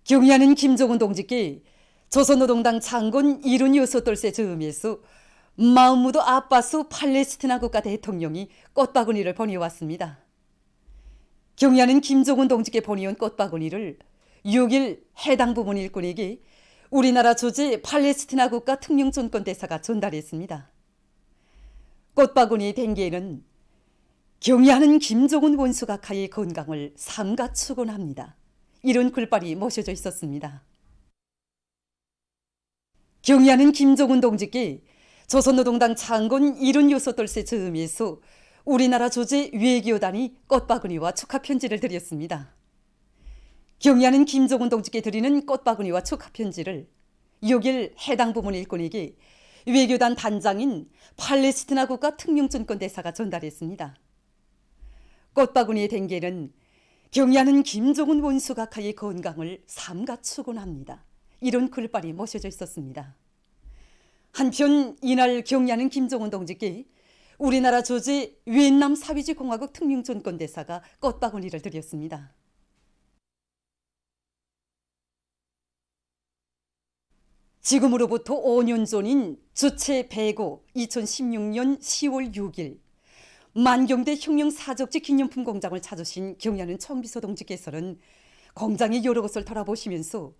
경의하는 김정은 동지께 조선노동당 창건 76돌세 즈음에서 마음무도 아빠스 팔레스티나 국가 대통령이 꽃바구니를 보내왔습니다. 경의하는 김정은 동지께 보내온 꽃바구니를 6일 해당 부문 일꾼에게 우리나라 주재 팔레스티나 국가 특명존권대사가 전달했습니다. 꽃바구니의 댕기에는 경의하는 김정은 원수각하의 건강을 삼가 축원합니다. 이런 글발이 모셔져 있었습니다. 경의하는 김정은 동지께 조선노동당 창건 76돌세 즈음에서 우리나라 주재 외교단이 꽃바구니와 축하 편지를 드렸습니다. 경의하는 김정은 동지께 드리는 꽃바구니와 축하 편지를 6일 해당 부문 일꾼에게 외교단 단장인 팔레스티나 국가 특명존권대사가 전달했습니다. 꽃바구니의 댕기에는 경의하는 김정은 원수각하의 건강을 삼가 축원합니다. 이런 글발이 모셔져 있었습니다. 한편 이날 경의하는 김정은 동지께 우리나라 주재 위엔남 사회주의공화국 특명존권대사가 꽃바구니를 드렸습니다. 지금으로부터 5년 전인 주체 배고 2016년 10월 6일 만경대 혁명사적지 기념품 공장을 찾으신 경의하는 청비서 동지께서는 공장의 여러 것을 돌아보시면서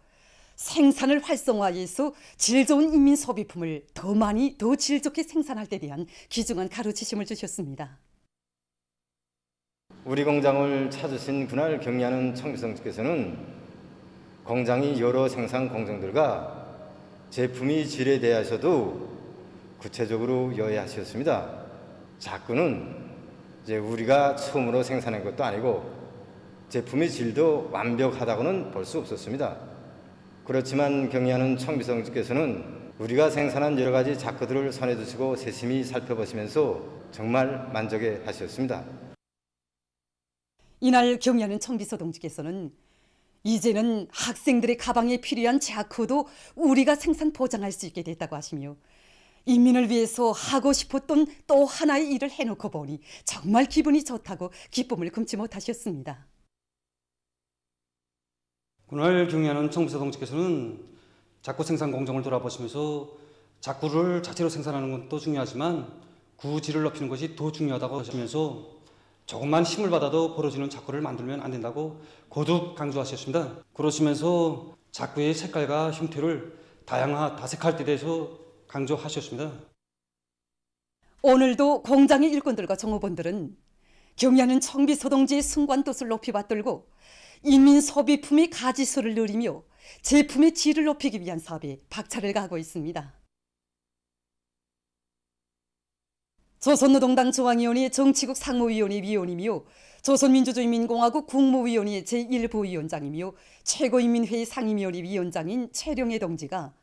생산을 활성화해서 질 좋은 인민 소비품을 더 많이 더 질 좋게 생산할 때 대한 귀중한 가르치심을 주셨습니다. 우리 공장을 찾으신 그날 경의하는 청비서 동지께서는 공장이 여러 생산 공정들과 제품이 질에 대해서도 구체적으로 여해하셨습니다. 자꾸는 이제 우리가 처음으로 생산한 것도 아니고 제품의 질도 완벽하다고는 볼 수 없었습니다. 그렇지만 경의하는 청비서 동지께서는 우리가 생산한 여러 가지 자크들을 손에 두시고 세심히 살펴보시면서 정말 만족해 하셨습니다. 이날 경의하는 청비서 동지께서는 이제는 학생들의 가방에 필요한 자크도 우리가 생산 보장할 수 있게 됐다고 하시며 인민을 위해서 하고 싶었던 또 하나의 일을 해놓고 보니 정말 기분이 좋다고 기쁨을 금치 못하셨습니다. 그날 경의하는 청비서 동지께서는 자쿠 생산 공정을 돌아보시면서 자쿠를 자체로 생산하는 것도 중요하지만 그 질을 높이는 것이 더 중요하다고 하시면서 조금만 힘을 받아도 벌어지는 자쿠를 만들면 안 된다고 거듭 강조하셨습니다. 그러시면서 자쿠의 색깔과 형태를 다색할 때 대해서 강조하셨습니다. 오늘도 공장의 일꾼들과 종업원들은 경의하는 청비서 동지의 숭고한 뜻을 높이 받들고 인민 소비품의 가지수를 늘리며 제품의 질을 높이기 위한 사업에 박차를 가하고 있습니다. 조선노동당 중앙위원회 정치국 상무위원회 위원이며 조선민주주의인민공화국 국무위원회 제1부위원장이며 최고인민회의 상임위원회 위원장인 최룡해 동지가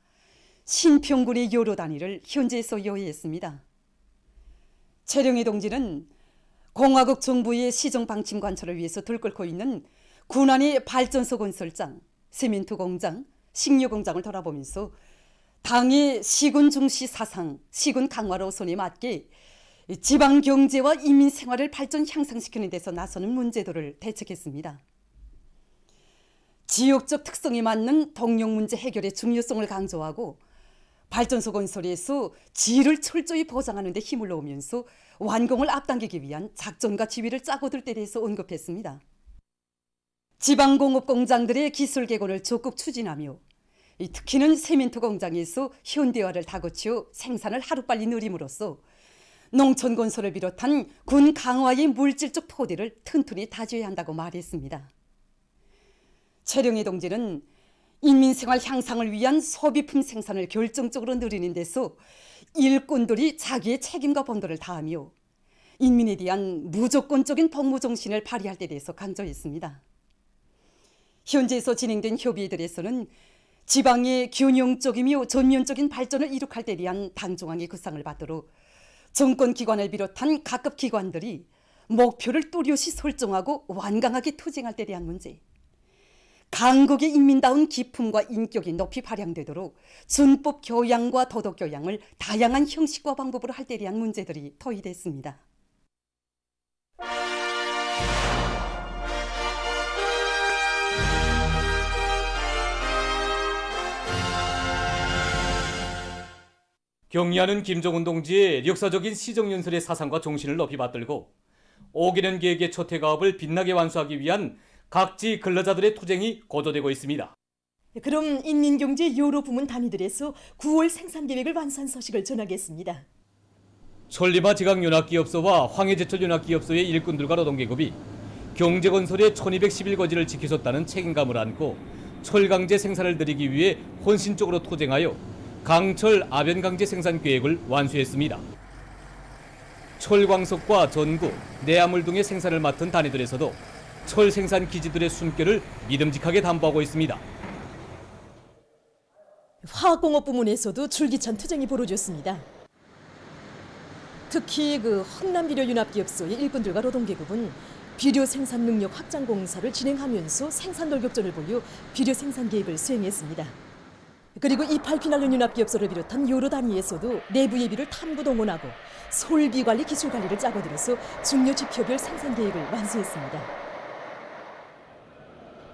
신평군의 여러 단위를 현지에서 여회했습니다. 최룡해 동지는 공화국 정부의 시정방침 관철을 위해서 들끓고 있는 군안의 발전소 건설장, 세멘트 공장, 식료 공장을 돌아보면서 당의 시군 중시 사상, 시군 강화 노선에 맞게 지방 경제와 인민 생활을 발전 향상시키는 데서 나서는 문제들을 대책했습니다. 지역적 특성에 맞는 동력 문제 해결의 중요성을 강조하고 발전소 건설에서 질을 철저히 보장하는 데 힘을 넣으면서 완공을 앞당기기 위한 작전과 지휘를 짜고 들 때 대해서 언급했습니다. 지방공업 공장들의 기술 개선을 적극 추진하며 특히는 세멘트 공장에서 현대화를 다그쳐 생산을 하루빨리 늘림으로써 농촌 건설을 비롯한 군 강화의 물질적 토대를 튼튼히 다져야 한다고 말했습니다. 최룡해 동지는 인민생활 향상을 위한 소비품 생산을 결정적으로 늘리는 데서 일꾼들이 자기의 책임과 본도를 다하며 인민에 대한 무조건적인 복무 정신을 발휘할 때 대해서 강조했습니다. 현지에서 진행된 협의회들에서는 지방의 균형적이며 전면적인 발전을 이룩할 때 대한 당중앙의 구상을 받도록 정권기관을 비롯한 각급 기관들이 목표를 뚜렷이 설정하고 완강하게 투쟁할 때 대한 문제, 강국의 인민다운 기품과 인격이 높이 발扬되도록 준법 교양과 도덕 교양을 다양한 형식과 방법으로 할 때 대한 문제들이 토의됐습니다. 경의하는 김정은 동지의 역사적인 시정연설의 사상과 정신을 높이 받들고 5개년 계획의 초태가업을 빛나게 완수하기 위한 각지 근로자들의 투쟁이 고조되고 있습니다. 그럼 인민경제 여러 부문 단위들에서 9월 생산계획을 완수한 소식을 전하겠습니다. 천리마 지각연합기업소와 황해제철연합기업소의 일꾼들과 노동계급이 경제건설의 1211거지를 지키셨다는 책임감을 안고 철강제 생산을 늘리기 위해 혼신적으로 투쟁하여 강철 아변강제 생산 계획을 완수했습니다. 철광석과 전구, 내화물 등의 생산을 맡은 단위들에서도 철 생산 기지들의 숨결을 믿음직하게 담보하고 있습니다. 화학공업 부문에서도 줄기찬 투쟁이 벌어졌습니다. 특히 흥남비료윤합기업소의 일꾼들과 노동계급은 비료 생산 능력 확장 공사를 진행하면서 생산 돌격전을 벌여 비료 생산 계획을 수행했습니다. 그리고 이팔피날론윤합기업소를 비롯한 여러 단위에서도 내부 예비를 탐구 동원하고 솔비 관리 기술 관리를 짜고들어서 중요 지표별 생산 계획을 완수했습니다.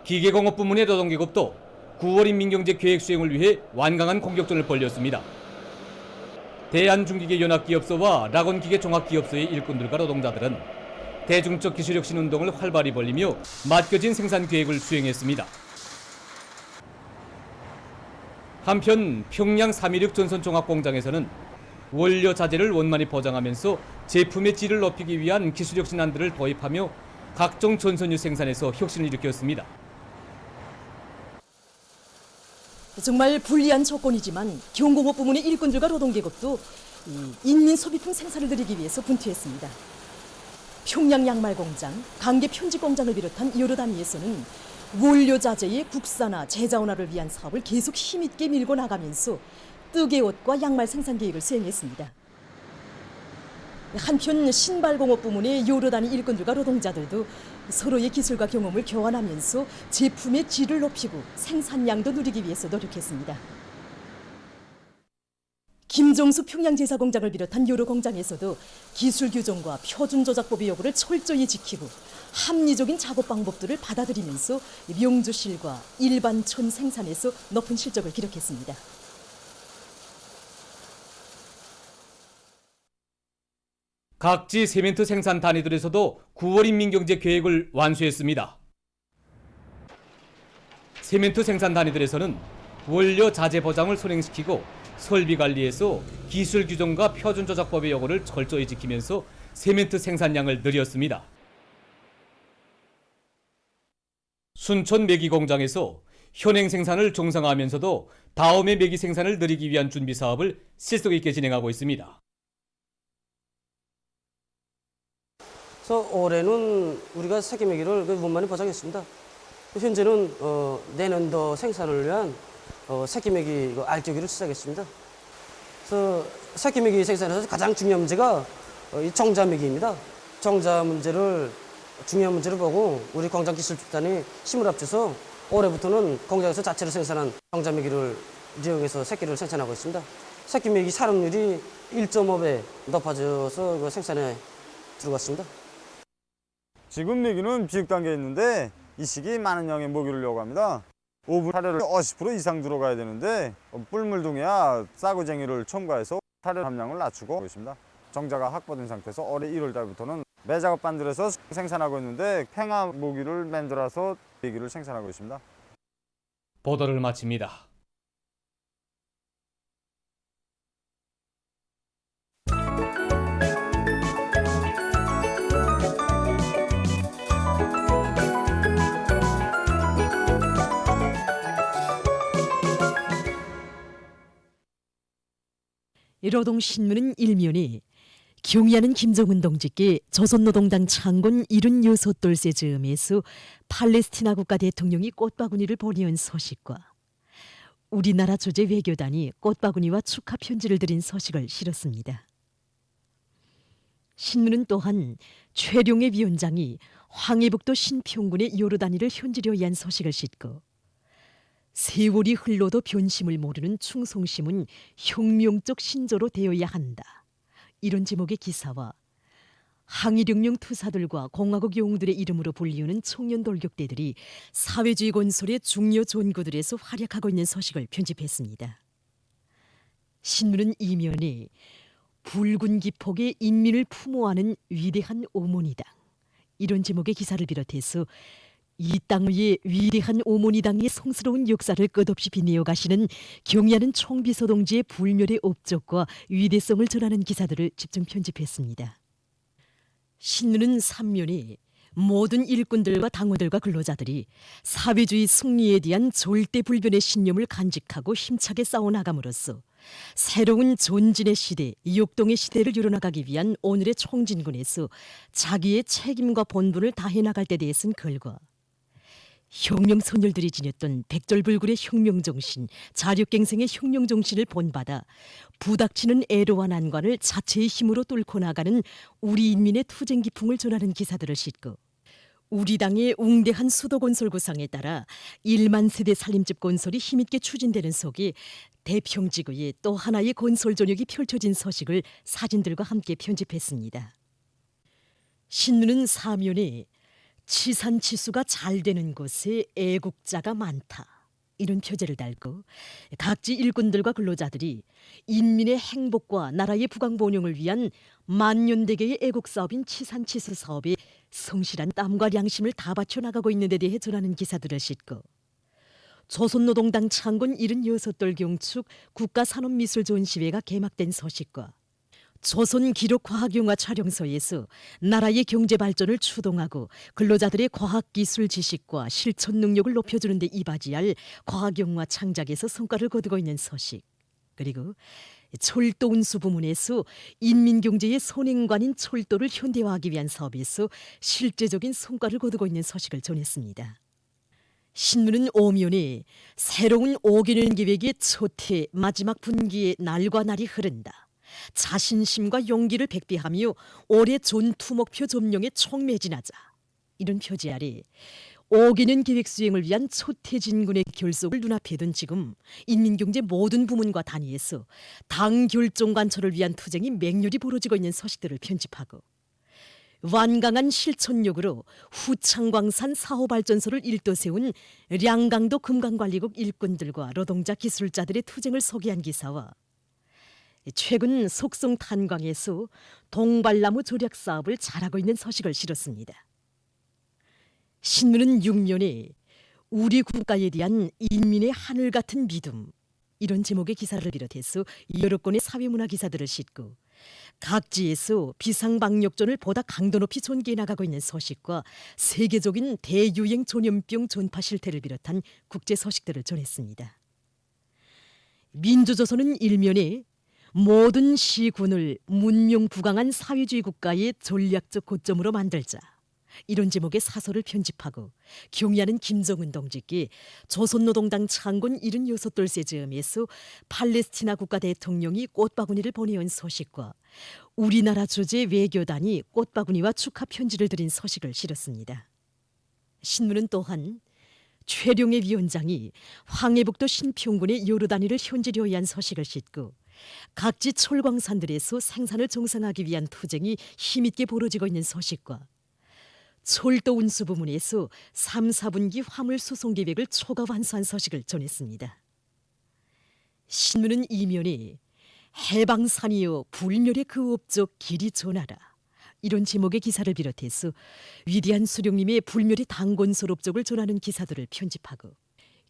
기계공업 부문의 노동계급도 9월 인민경제 계획 수행을 위해 완강한 공격전을 벌였습니다. 대한중기계연합기업소와 락원기계종합기업소의 일꾼들과 노동자들은 대중적 기술혁신 운동을 활발히 벌이며 맡겨진 생산 계획을 수행했습니다. 한편 평양 316 전선종합공장에서는 원료 자재를 원만히 포장하면서 제품의 질을 높이기 위한 기술혁신안들을 도입하며 각종 전선유 생산에서 혁신을 일으켰습니다. 정말 불리한 조건이지만 경공업 부문의 일꾼들과 노동계급도 인민 소비품 생산을 늘리기 위해서 분투했습니다. 평양 양말공장, 강계 편집공장을 비롯한 여러 단위에서는 원료 자재의 국산화, 제자원화를 위한 사업을 계속 힘있게 밀고 나가면서 뜨개옷과 양말 생산 계획을 수행했습니다. 한편 신발공업 부문의 여러 단위 일꾼들과 노동자들도 서로의 기술과 경험을 교환하면서 제품의 질을 높이고 생산량도 누리기 위해서 노력했습니다. 김종수 평양제사공장을 비롯한 여러 공장에서도 기술 규정과 표준 조작법의 요구를 철저히 지키고 합리적인 작업 방법들을 받아들이면서 명주실과 일반 천 생산에서 높은 실적을 기록했습니다. 각지 세멘트 생산 단위들에서도 9월 인민경제 계획을 완수했습니다. 세멘트 생산 단위들에서는 원료 자재 보장을 선행시키고 설비 관리에서 기술 규정과 표준 조작법의 요구를 철저히 지키면서 세멘트 생산량을 늘렸습니다. 순천 매기 공장에서 현행 생산을 정상화하면서도 다음의 매기 생산을 늘리기 위한 준비 사업을 실속 있게 진행하고 있습니다. 그래서 올해는 우리가 세기매기를 원만히 보장했습니다. 현재는 내년도 생산을 위한 세기매기 알조기를 시작했습니다. 그래서 세기매기 생산에서 가장 중요한 문제가 이 정자매기입니다. 정자 문제를 중요한 문제를 보고 우리 공장 기술집단이 힘을 합쳐서 올해부터는 공장에서 자체로 생산한 정자매기를 이용해서 새끼를 생산하고 있습니다. 새끼매기 산업률이 1.5배 높아져서 생산에 들어갔습니다. 지금 매기는 비육 단계에 있는데 이 시기 많은 양의 모기를 요구합니다. 5분 사료를 50% 이상 들어가야 되는데 뿔물둥이와 싸구쟁이를 첨가해서 사료 함량을 낮추고 있습니다. 정자가 확보된 상태에서 올해 1월 달부터는 매작업 반들에서 생산하고 있는데 팽화 모기를 만들어서 메기를 생산하고 있습니다. 보도를 마칩니다. 노동신문은 일면이 경의하는 김정은 동지께 조선노동당 창건 76돌째 즈음에서 팔레스티나 국가 대통령이 꽃바구니를 보내온 소식과 우리나라 주재 외교단이 꽃바구니와 축하 편지를 드린 소식을 실었습니다. 신문은 또한 최룡해 위원장이 황해북도 신평군의 여러 단위를 현지로 위한 소식을 싣고 세월이 흘러도 변심을 모르는 충성심은 혁명적 신조로 되어야 한다. 이런 제목의 기사와 항일혁명 투사들과 공화국 영웅들의 이름으로 불리우는 청년 돌격대들이 사회주의 건설의 중요 전구들에서 활약하고 있는 소식을 편집했습니다. 신문은 이면에 붉은 기폭의 인민을 품어하는 위대한 오모니당, 이런 제목의 기사를 비롯해서 이 땅 위에 위대한 오모니당의 성스러운 역사를 끝없이 빛내어 가시는 경야는 총비서 동지의 불멸의 업적과 위대성을 전하는 기사들을 집중 편집했습니다. 신문은 3면에 모든 일꾼들과 당원들과 근로자들이 사회주의 승리에 대한 절대불변의 신념을 간직하고 힘차게 싸워나감으로써 새로운 존진의 시대, 역동의 시대를 이뤄나가기 위한 오늘의 총진군에서 자기의 책임과 본분을 다해나갈 때 대해서는 걸과 혁명선열들이 지녔던 백절불굴의 혁명정신, 자력갱생의 혁명정신을 본받아 부닥치는 애로와 난관을 자체의 힘으로 뚫고 나가는 우리 인민의 투쟁기풍을 전하는 기사들을 싣고 우리 당의 웅대한 수도건설 구상에 따라 1만 세대 살림집 건설이 힘있게 추진되는 속에 대평지구에 또 하나의 건설 전역이 펼쳐진 소식을 사진들과 함께 편집했습니다. 신문은 사면에 치산치수가 잘 되는 곳에 애국자가 많다, 이런 표제를 달고 각지 일꾼들과 근로자들이 인민의 행복과 나라의 부강번영을 위한 만년대계의 애국사업인 치산치수 사업에 성실한 땀과 양심을 다 바쳐 나가고 있는 데 대해 전하는 기사들을 싣고 조선노동당 창건 76돌 경축 국가산업미술전시회가 개막된 소식과 조선기록과학영화 촬영소에서 나라의 경제발전을 추동하고 근로자들의 과학기술 지식과 실천 능력을 높여주는 데 이바지할 과학영화 창작에서 성과를 거두고 있는 소식, 그리고 철도운수 부문에서 인민경제의 선행관인 철도를 현대화하기 위한 사업에서 실제적인 성과를 거두고 있는 소식을 전했습니다. 신문은 오면에 새로운 5개년 계획의 첫해 마지막 분기의 날과 날이 흐른다, 자신심과 용기를 백배하며 올해 전투 목표 점령에 총매진하자, 이런 표지 아래 5개년 계획 수행을 위한 초태진군의 결속을 눈앞에 둔 지금 인민경제 모든 부문과 단위에서 당 결정 관철을 위한 투쟁이 맹렬히 벌어지고 있는 소식들을 편집하고 완강한 실천력으로 후창광산 사호발전소를 일도 세운 량강도 금강관리국 일꾼들과 노동자 기술자들의 투쟁을 소개한 기사와 최근 속성 탄광에서 동발나무 조략 사업을 잘하고 있는 소식을 실었습니다. 신문은 6면에 우리 국가에 대한 인민의 하늘 같은 믿음, 이런 제목의 기사를 비롯해서 여러 건의 사회문화 기사들을 싣고 각지에서 비상방역전을 보다 강도 높이 전개해 나가고 있는 소식과 세계적인 대유행 전염병 전파 실태를 비롯한 국제 소식들을 전했습니다. 민주조선은 1면에 모든 시군을 문명부강한 사회주의 국가의 전략적 고점으로 만들자, 이런 제목의 사설을 편집하고 경의하는 김정은 동지께 조선노동당 창건 76돌 즈음에서 팔레스티나 국가 대통령이 꽃바구니를 보내온 소식과 우리나라 주재 외교단이 꽃바구니와 축하 편지를 드린 소식을 실었습니다. 신문은 또한 최룡해 위원장이 황해북도 신평군의 여러 단위를 현지로 위한 소식을 싣고 각지 철광산들에서 생산을 정상화하기 위한 투쟁이 힘있게 벌어지고 있는 소식과 철도 운수 부문에서 3, 4분기 화물 수송 계획을 초과 완수한 소식을 전했습니다. 신문은 이면에 해방산이여 불멸의 그 업적 길이 전하라, 이런 제목의 기사를 비롯해서 위대한 수령님의 불멸의 당건설 업적을 전하는 기사들을 편집하고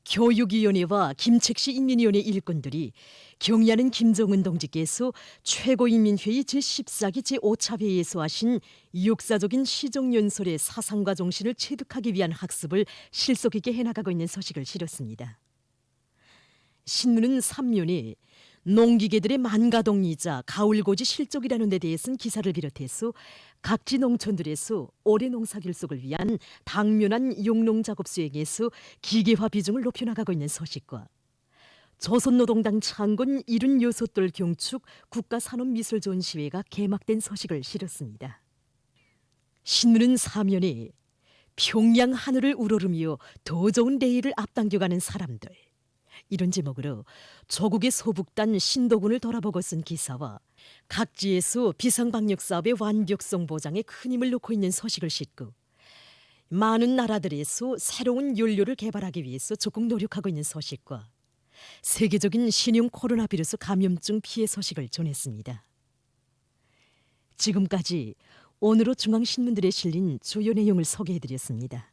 교육위원회와 김책시 인민위원회 일꾼들이 경의하는 김정은 동지께서 최고인민회의 제14기 제5차 회의에서 하신 역사적인 시정연설의 사상과 정신을 체득하기 위한 학습을 실속 있게 해나가고 있는 소식을 실었습니다. 신문은 3면에 농기계들의 만가동이자 가을고지 실적이라는 데 대해서는 기사를 비롯해서 각지 농촌들에서 올해 농사 결속을 위한 당면한 용농작업 수행에서 기계화 비중을 높여나가고 있는 소식과 조선노동당 창건 76돌 경축 국가산업미술전시회가 개막된 소식을 실었습니다. 신문은 4면에 평양 하늘을 우러르며 더 좋은 내일을 앞당겨가는 사람들, 이런 제목으로 조국의 소북단 신도군을 돌아보고 쓴 기사와 각지에서 비상방역사업의 완벽성 보장에 큰 힘을 놓고 있는 소식을 싣고 많은 나라들에서 새로운 연료를 개발하기 위해서 적극 노력하고 있는 소식과 세계적인 신형 코로나 바이러스 감염증 피해 소식을 전했습니다. 지금까지 오늘로 중앙신문들에 실린 주요 내용을 소개해드렸습니다.